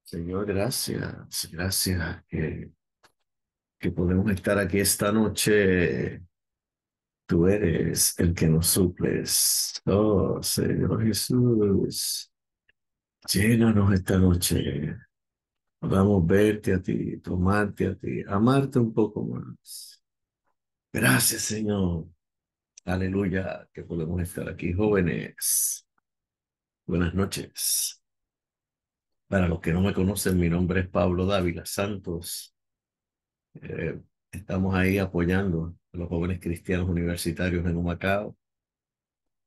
Señor, gracias, gracias que podemos estar aquí esta noche. Tú eres el que nos suples. Oh, Señor Jesús, llénanos esta noche. Podamos verte a ti, tomarte a ti, amarte un poco más. Gracias, Señor. Aleluya, que podemos estar aquí, jóvenes. Buenas noches. Para los que no me conocen, mi nombre es Pablo Dávila Santos. Eh, Estamos ahí apoyando a los jóvenes cristianos universitarios en Humacao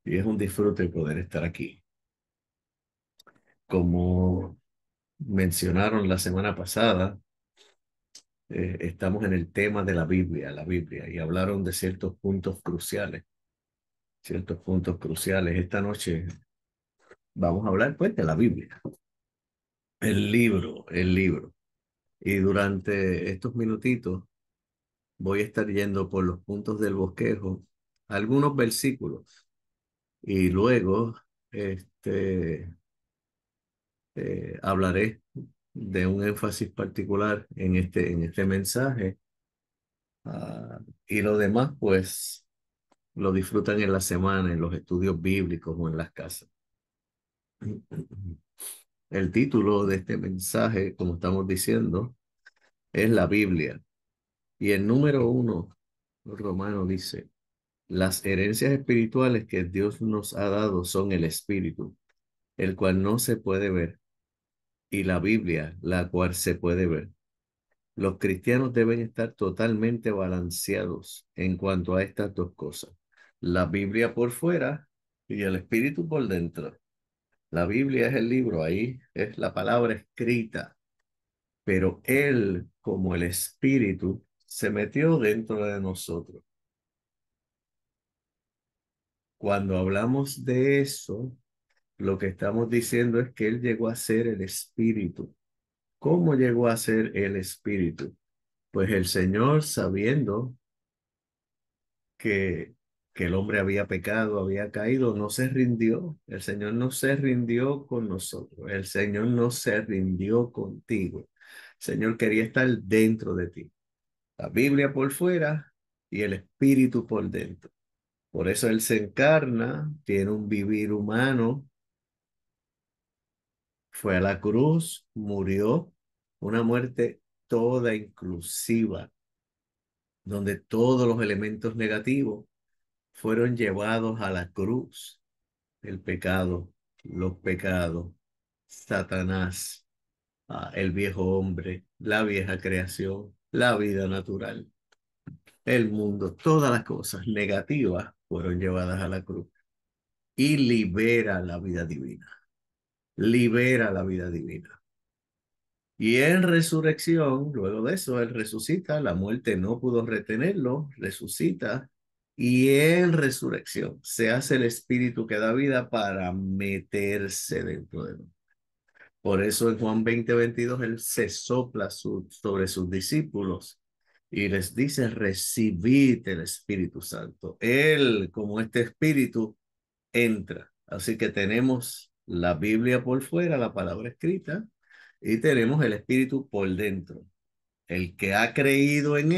y es un disfrute poder estar aquí. Como mencionaron la semana pasada, estamos en el tema de la Biblia, y hablaron de ciertos puntos cruciales, ciertos puntos cruciales. Esta noche vamos a hablar pues de la Biblia, el libro. Y durante estos minutitos voy a estar yendo por los puntos del bosquejo, algunos versículos. Y luego, este, hablaré de un énfasis particular en este mensaje. Y lo demás, pues, lo disfrutan en la semana, en los estudios bíblicos o en las casas. El título de este mensaje, como estamos diciendo, es la Biblia. Y el número 1, Romano dice, las herencias espirituales que Dios nos ha dado son el Espíritu, el cual no se puede ver, y la Biblia, la cual se puede ver. Los cristianos deben estar totalmente balanceados en cuanto a estas dos cosas. La Biblia por fuera y el Espíritu por dentro. La Biblia es el libro, ahí es la palabra escrita, pero Él, como el Espíritu, se metió dentro de nosotros. Cuando hablamos de eso, lo que estamos diciendo es que Él llegó a ser el Espíritu. ¿Cómo llegó a ser el Espíritu? Pues el Señor, sabiendo que, que el hombre había pecado, había caído, no se rindió. El Señor no se rindió con nosotros. El Señor no se rindió contigo. El Señor quería estar dentro de ti. La Biblia por fuera y el Espíritu por dentro. Por eso Él se encarna, tiene un vivir humano, fue a la cruz, murió, una muerte toda inclusiva, donde todos los elementos negativos fueron llevados a la cruz. El pecado, los pecados, Satanás, el viejo hombre, la vieja creación, la vida natural, el mundo, todas las cosas negativas fueron llevadas a la cruz y libera la vida divina, libera la vida divina. Y en resurrección, luego de eso, Él resucita, la muerte no pudo retenerlo, resucita, y en resurrección se hace el espíritu que da vida para meterse dentro de nosotros. Por eso en Juan 20:22 Él se sopla sobre sus discípulos y les dice, recibid el Espíritu Santo. Él, como este espíritu, entra. Así que tenemos la Biblia por fuera, la palabra escrita, y tenemos el Espíritu por dentro. El que ha creído en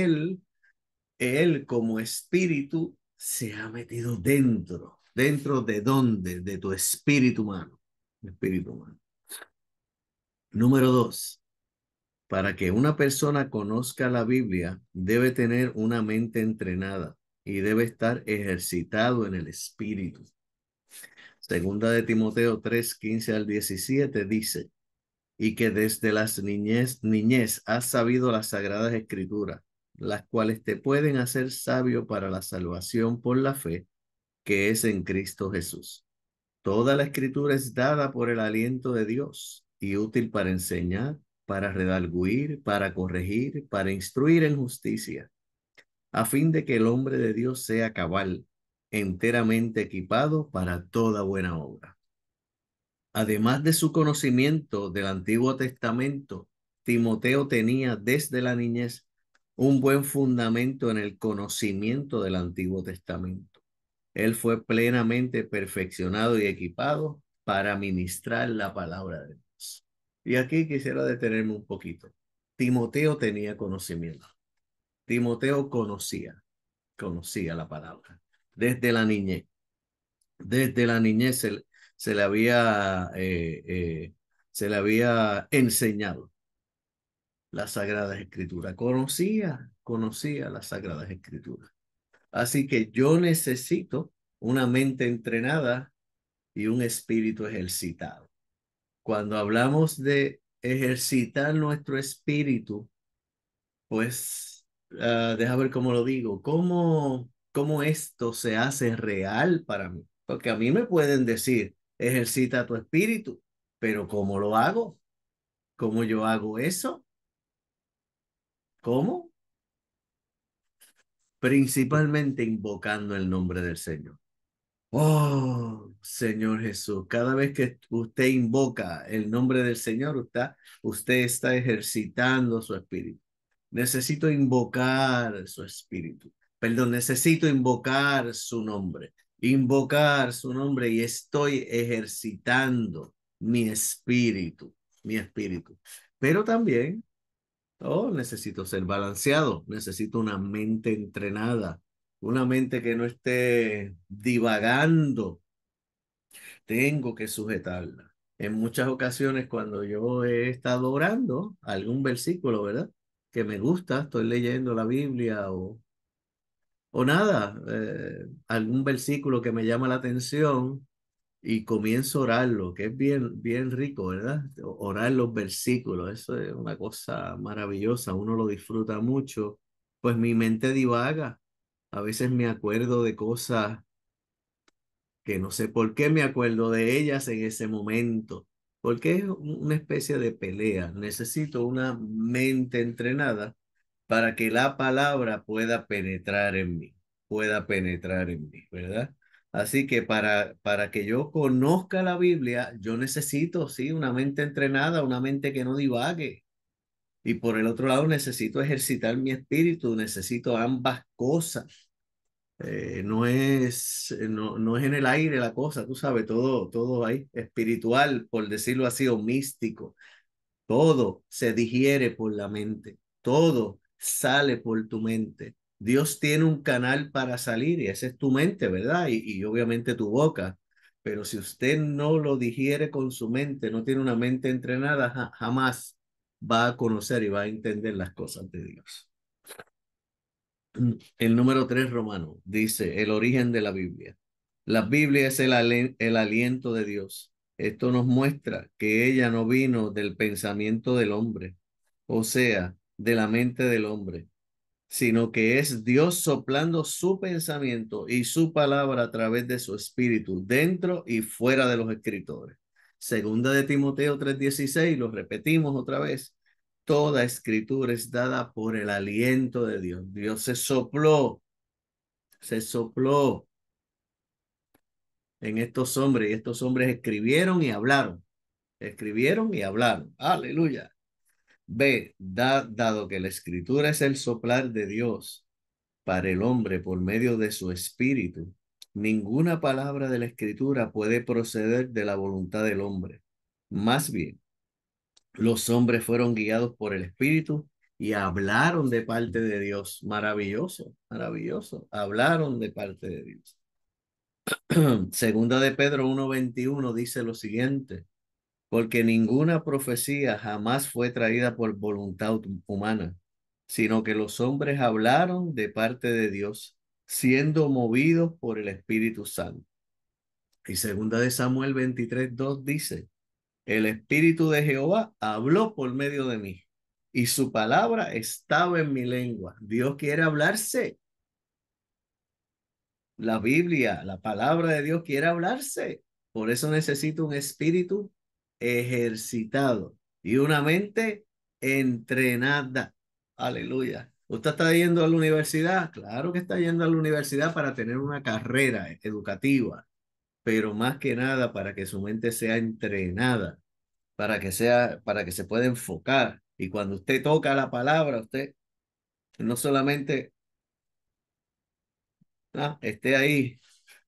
él como espíritu se ha metido dentro. ¿Dentro de dónde? De tu espíritu humano. Espíritu humano. Número 2. Para que una persona conozca la Biblia, debe tener una mente entrenada y debe estar ejercitado en el espíritu. Segunda de Timoteo 3:15 al 17 dice, y que desde las niñez has sabido las sagradas escrituras, las cuales te pueden hacer sabio para la salvación por la fe que es en Cristo Jesús. Toda la escritura es dada por el aliento de Dios y útil para enseñar, para redarguir, para corregir, para instruir en justicia, a fin de que el hombre de Dios sea cabal, enteramente equipado para toda buena obra. Además de su conocimiento del Antiguo Testamento, Timoteo tenía desde la niñez un buen fundamento en el conocimiento del Antiguo Testamento. Él fue plenamente perfeccionado y equipado para ministrar la palabra de Dios. Y aquí quisiera detenerme un poquito. Timoteo tenía conocimiento. Timoteo conocía la palabra desde la niñez. Desde la niñez se le había, se le había enseñado las Sagradas Escrituras. Conocía las Sagradas Escrituras. Así que yo necesito una mente entrenada y un espíritu ejercitado. Cuando hablamos de ejercitar nuestro espíritu, pues deja ver cómo lo digo, cómo esto se hace real para mí. Porque a mí me pueden decir, ejercita tu espíritu, pero ¿cómo lo hago? ¿Cómo yo hago eso? ¿Cómo? Principalmente invocando el nombre del Señor. Oh, Señor Jesús, cada vez que usted invoca el nombre del Señor, usted está ejercitando su espíritu. Necesito invocar su espíritu. Perdón, necesito invocar su nombre y estoy ejercitando mi espíritu. Pero también, oh, necesito ser balanceado, necesito una mente entrenada, una mente que no esté divagando. Tengo que sujetarla. En muchas ocasiones cuando yo he estado orando algún versículo, ¿verdad? Que me gusta, estoy leyendo la Biblia o nada, algún versículo que me llama la atención y comienzo a orarlo, que es bien rico, ¿verdad? Orar los versículos, eso es una cosa maravillosa, uno lo disfruta mucho, pues mi mente divaga. A veces me acuerdo de cosas que no sé por qué me acuerdo de ellas en ese momento, porque es una especie de pelea. Necesito una mente entrenada para que la palabra pueda penetrar en mí, ¿verdad? Así que para que yo conozca la Biblia, yo necesito, sí, una mente entrenada, una mente que no divague. Y por el otro lado, necesito ejercitar mi espíritu, necesito ambas cosas. No es en el aire la cosa, tú sabes, todo ahí, espiritual, por decirlo así, o místico. Todo se digiere por la mente, todo sale por tu mente. Dios tiene un canal para salir y ese es tu mente, ¿verdad? Y obviamente tu boca. Pero si usted no lo digiere con su mente, no tiene una mente entrenada, jamás va a conocer y va a entender las cosas de Dios. El número 3 romano dice el origen de la Biblia. La Biblia es el aliento de Dios. Esto nos muestra que ella no vino del pensamiento del hombre, o sea, de la mente del hombre, sino que es Dios soplando su pensamiento y su palabra a través de su espíritu, dentro y fuera de los escritores. Segunda de Timoteo 3:16, lo repetimos otra vez. Toda escritura es dada por el aliento de Dios. Dios se sopló en estos hombres y estos hombres escribieron y hablaron. Escribieron y hablaron. Aleluya. Dado que la escritura es el soplar de Dios para el hombre por medio de su espíritu, ninguna palabra de la escritura puede proceder de la voluntad del hombre. Más bien, los hombres fueron guiados por el espíritu y hablaron de parte de Dios. Maravilloso, maravilloso. Hablaron de parte de Dios. Segunda de Pedro 1:21 dice lo siguiente, porque ninguna profecía jamás fue traída por voluntad humana, sino que los hombres hablaron de parte de Dios, siendo movidos por el Espíritu Santo. Y segunda de Samuel 23:2 dice, el Espíritu de Jehová habló por medio de mí, y su palabra estaba en mi lengua. Dios quiere hablarse. La Biblia, la palabra de Dios quiere hablarse. Por eso necesito un espíritu ejercitado y una mente entrenada. Aleluya. ¿Usted está yendo a la universidad? Claro que está yendo a la universidad para tener una carrera educativa, pero más que nada para que su mente sea entrenada, para que se pueda enfocar. Y cuando usted toca la palabra, usted no solamente esté ahí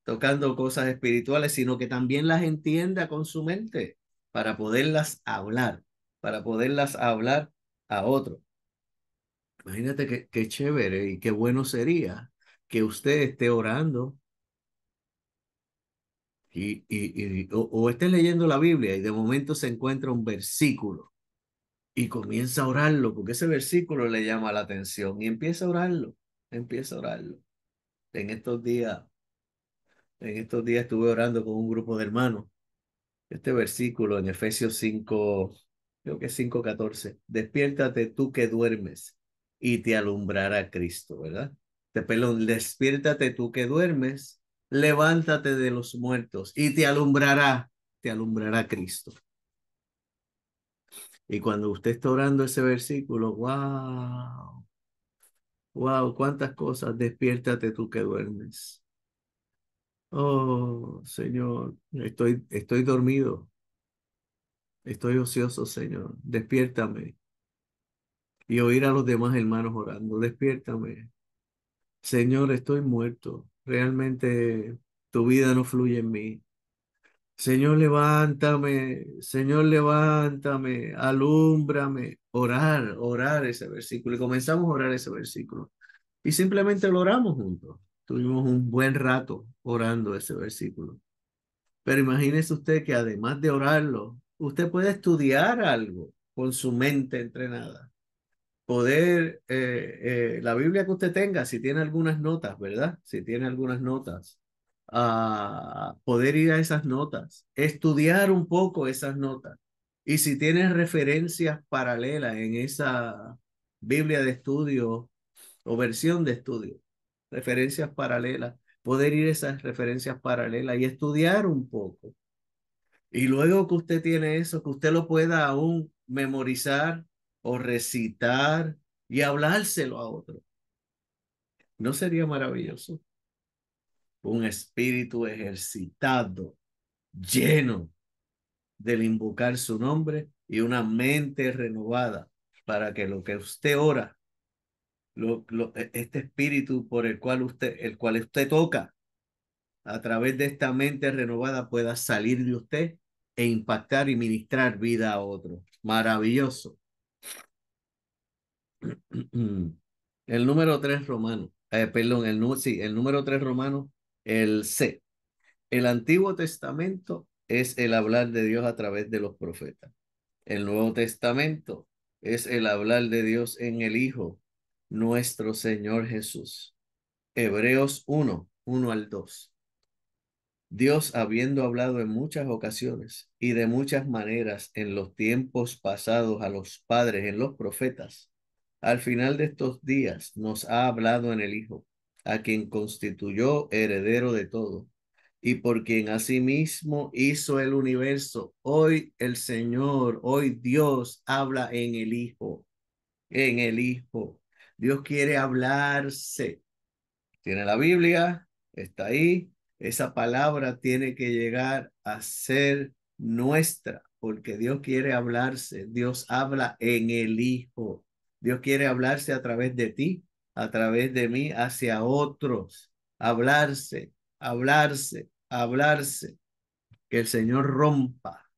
tocando cosas espirituales, sino que también las entienda con su mente para poderlas hablar. para poderlas hablar a otros. Imagínate qué chévere y qué bueno sería que usted esté orando o esté leyendo la Biblia y de momento se encuentra un versículo y comienza a orarlo porque ese versículo le llama la atención y empieza a orarlo, empieza a orarlo. En estos días, en estos días estuve orando con un grupo de hermanos. Este versículo en Efesios 5, creo que es 5:14. Despiértate tú que duermes y te alumbrará Cristo, ¿verdad? Perdón, despiértate tú que duermes, levántate de los muertos y te alumbrará Cristo. Y cuando usted está orando ese versículo, wow, wow, cuántas cosas, despiértate tú que duermes. Oh, Señor, estoy dormido, estoy ocioso, Señor, despiértame. Y oír a los demás hermanos orando, despiértame. Señor, estoy muerto. Realmente tu vida no fluye en mí. Señor, levántame, alúmbrame. Orar, orar ese versículo. Y comenzamos a orar ese versículo. Y simplemente lo oramos juntos. Tuvimos un buen rato orando ese versículo. Pero imagínese usted que además de orarlo, usted puede estudiar algo con su mente entrenada. Poder, la Biblia que usted tenga, si tiene algunas notas, ¿verdad? Si tiene algunas notas, poder ir a esas notas, estudiar un poco esas notas. Y si tiene referencias paralelas en esa Biblia de estudio o versión de estudio, referencias paralelas, poder ir a esas referencias paralelas y estudiar un poco. Y luego que usted tiene eso, que usted lo pueda aún memorizar o recitar y hablárselo a otro. ¿No sería maravilloso? Un espíritu ejercitado, lleno del invocar su nombre y una mente renovada para que lo que usted ora, este espíritu por el cual usted toca, a través de esta mente renovada pueda salir de usted e impactar y ministrar vida a otro. Maravilloso. El número 3 romano, perdón, sí, el número 3 romano, el C. El Antiguo Testamento es el hablar de Dios a través de los profetas. El Nuevo Testamento es el hablar de Dios en el Hijo, nuestro Señor Jesús. Hebreos 1:1 al 2. Dios, habiendo hablado en muchas ocasiones y de muchas maneras en los tiempos pasados a los padres en los profetas, al final de estos días nos ha hablado en el Hijo, a quien constituyó heredero de todo y por quien asimismo hizo el universo. Hoy el Señor, hoy Dios habla en el Hijo, en el Hijo. Dios quiere hablarse. Tiene la Biblia, está ahí. Esa palabra tiene que llegar a ser nuestra, porque Dios quiere hablarse. Dios habla en el Hijo. Dios quiere hablarse a través de ti, a través de mí, hacia otros. Hablarse, hablarse, hablarse. Que el Señor rompa,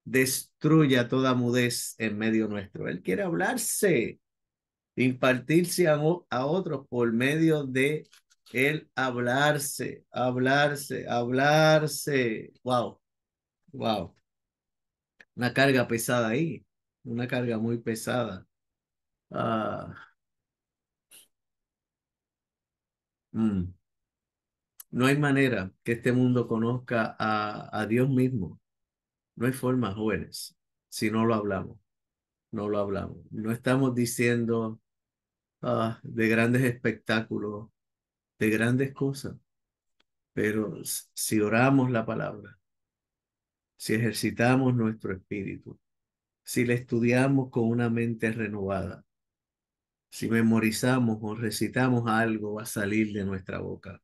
destruya toda mudez en medio nuestro. Él quiere hablarse, impartirse a otros por medio de el hablarse, hablarse, hablarse. Wow, wow. Una carga pesada ahí, una carga muy pesada. Ah, mm. No hay manera que este mundo conozca a Dios mismo. No hay forma, jóvenes, si no lo hablamos. No lo hablamos. No estamos diciendo de grandes espectáculos, de grandes cosas, pero si oramos la palabra, si ejercitamos nuestro espíritu, si le estudiamos con una mente renovada, si memorizamos o recitamos algo, va a salir de nuestra boca.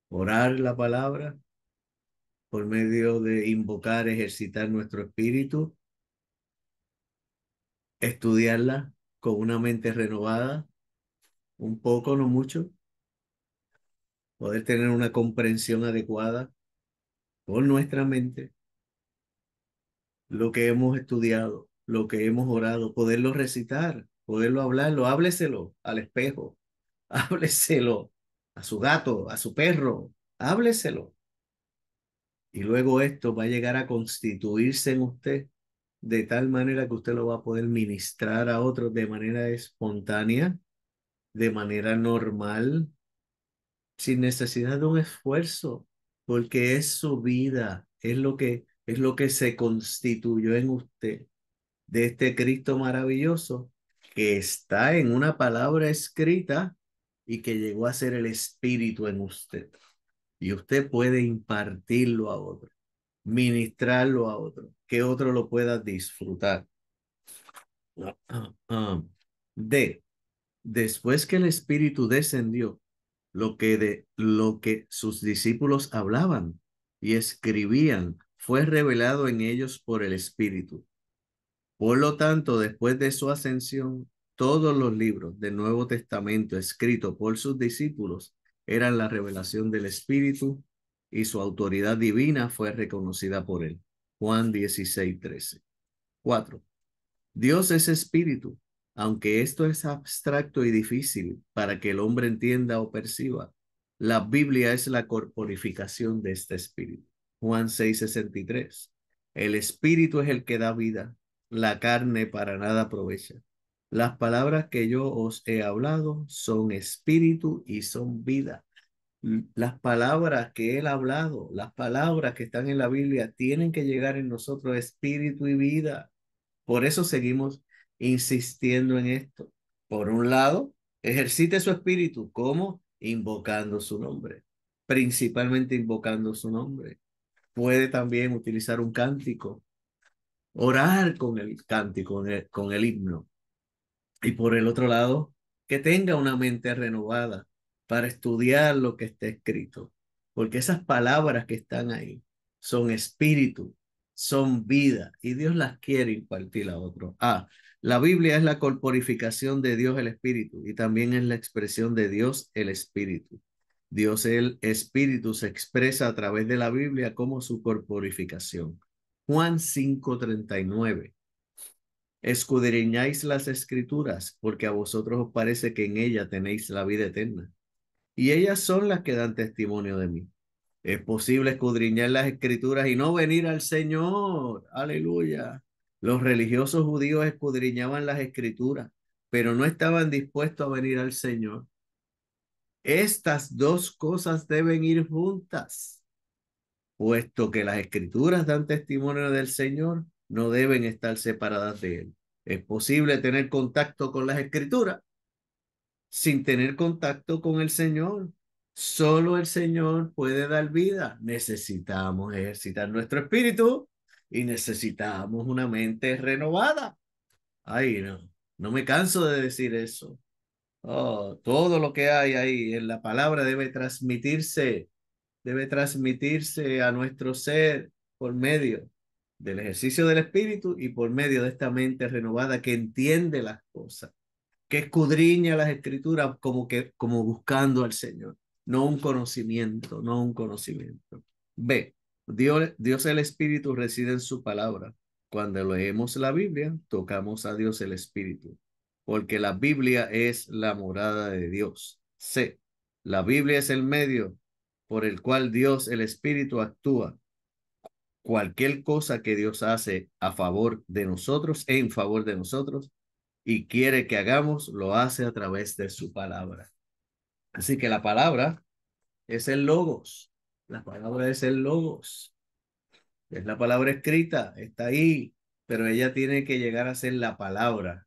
Orar la palabra por medio de invocar, ejercitar nuestro espíritu, estudiarla con una mente renovada, un poco, no mucho, poder tener una comprensión adecuada con nuestra mente, lo que hemos estudiado lo que hemos orado, poderlo recitar, poderlo hablarlo, hábleselo al espejo, hábleselo a su gato, a su perro, hábleselo. Y luego esto va a llegar a constituirse en usted de tal manera que usted lo va a poder ministrar a otros de manera espontánea, de manera normal, sin necesidad de un esfuerzo, porque es su vida, es lo que se constituyó en usted de este Cristo maravilloso que está en una palabra escrita y que llegó a ser el Espíritu en usted. Y usted puede impartirlo a otro, ministrarlo a otro, que otro lo pueda disfrutar. D. Después que el Espíritu descendió, lo que sus discípulos hablaban y escribían fue revelado en ellos por el Espíritu. Por lo tanto, después de su ascensión, todos los libros del Nuevo Testamento escritos por sus discípulos eran la revelación del Espíritu y su autoridad divina fue reconocida por él. Juan 16:13. 4. Dios es espíritu, aunque esto es abstracto y difícil para que el hombre entienda o perciba. La Biblia es la corporificación de este espíritu. Juan 6:63. El espíritu es el que da vida, la carne para nada aprovecha. Las palabras que yo os he hablado son espíritu y son vida. Las palabras que él ha hablado, las palabras que están en la Biblia, tienen que llegar en nosotros espíritu y vida. Por eso seguimos insistiendo en esto. Por un lado, ejercite su espíritu. ¿Cómo? Invocando su nombre. Principalmente invocando su nombre. Puede también utilizar un cántico, orar con el cántico, con el himno. Y por el otro lado, que tenga una mente renovada para estudiar lo que está escrito. Porque esas palabras que están ahí son espíritu, son vida, y Dios las quiere impartir a otros. La Biblia es la corporificación de Dios el Espíritu y también es la expresión de Dios el Espíritu. Dios el Espíritu se expresa a través de la Biblia como su corporificación. Juan 5:39. Escudriñáis las escrituras, porque a vosotros os parece que en ella tenéis la vida eterna. Y ellas son las que dan testimonio de mí. Es posible escudriñar las escrituras y no venir al Señor. Aleluya. Los religiosos judíos escudriñaban las escrituras, pero no estaban dispuestos a venir al Señor. Estas dos cosas deben ir juntas, puesto que las escrituras dan testimonio del Señor, no deben estar separadas de él. Es posible tener contacto con las escrituras sin tener contacto con el Señor. Solo el Señor puede dar vida. Necesitamos ejercitar nuestro espíritu y necesitamos una mente renovada. Ay, no me canso de decir eso. Oh, todo lo que hay ahí en la palabra debe transmitirse a nuestro ser por medio del ejercicio del espíritu y por medio de esta mente renovada que entiende las cosas, que escudriña las escrituras como buscando al Señor, no un conocimiento, no un conocimiento. B. Dios el Espíritu reside en su palabra. Cuando leemos la Biblia, tocamos a Dios el Espíritu, porque la Biblia es la morada de Dios. C. La Biblia es el medio por el cual Dios el Espíritu actúa. Cualquier cosa que Dios hace a favor de nosotros, en favor de nosotros, y quiere que hagamos, lo hace a través de su palabra. Así que la palabra es el logos. La palabra es el logos. Es la palabra escrita, está ahí, pero ella tiene que llegar a ser la palabra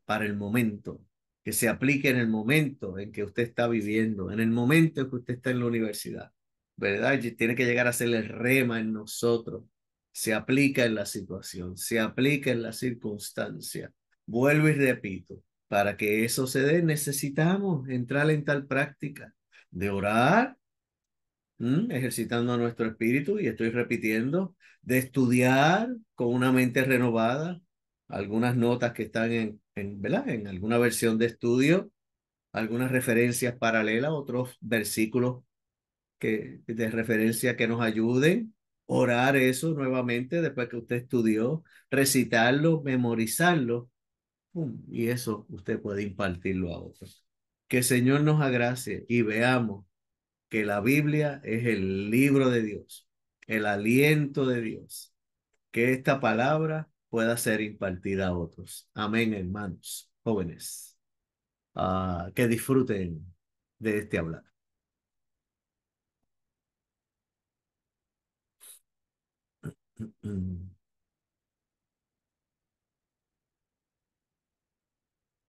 para el momento, que se aplique en el momento en que usted está viviendo, en el momento en que usted está en la universidad, ¿verdad? Y tiene que llegar a ser el rema en nosotros. Se aplica en la situación, se aplica en la circunstancia. Vuelvo y repito, para que eso se dé, necesitamos entrar en tal práctica de orar, ejercitando nuestro espíritu, y estoy repitiendo, de estudiar con una mente renovada, algunas notas que están ¿verdad? En alguna versión de estudio, algunas referencias paralelas, otros versículos de referencia que nos ayuden, orar eso nuevamente después que usted estudió, recitarlo, memorizarlo, ¡pum! Y eso usted puede impartirlo a otros. Que el Señor nos agracie y veamos que la Biblia es el libro de Dios, el aliento de Dios, que esta palabra pueda ser impartida a otros. Amén, hermanos, jóvenes. Que disfruten de este hablar.